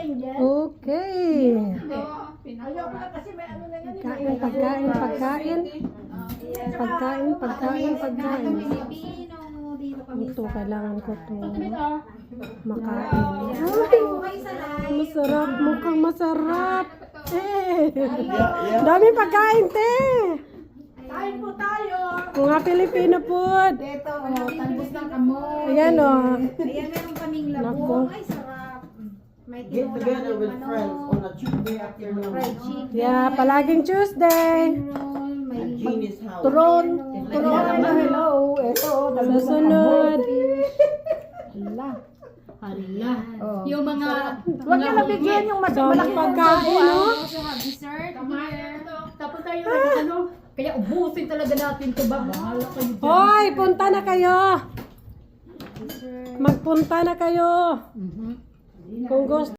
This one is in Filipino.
pagkain dyan. Okay. Ayoko na kasi may ano na yan. Pagkain. Ito, kailangan ko to makain. Ay, masarap. Mukhang masarap. Daming pagkain, te. Kain po tayo. Mga Pilipino food. Ito, talbos ng kamoy. Ayan, o. Ayan, meron kaming Nako. labong. Ay, sarap. May Get tinola together with kaming friends manok, on a Tuesday afternoon fried chicken, Yeah, palaging Tuesday. roll, may at Jeannie's house. Turon. hello. Ito, Susunod. Hala. Yung mga Huwag niyo nabigyan yung Daming pagkain, no? also have dessert here. Tapos tayo kaya ubusin talaga natin to ba? Bahala kayo dyan. Hoy, punta na kayo. Magpunta na kayo. Kung gusto.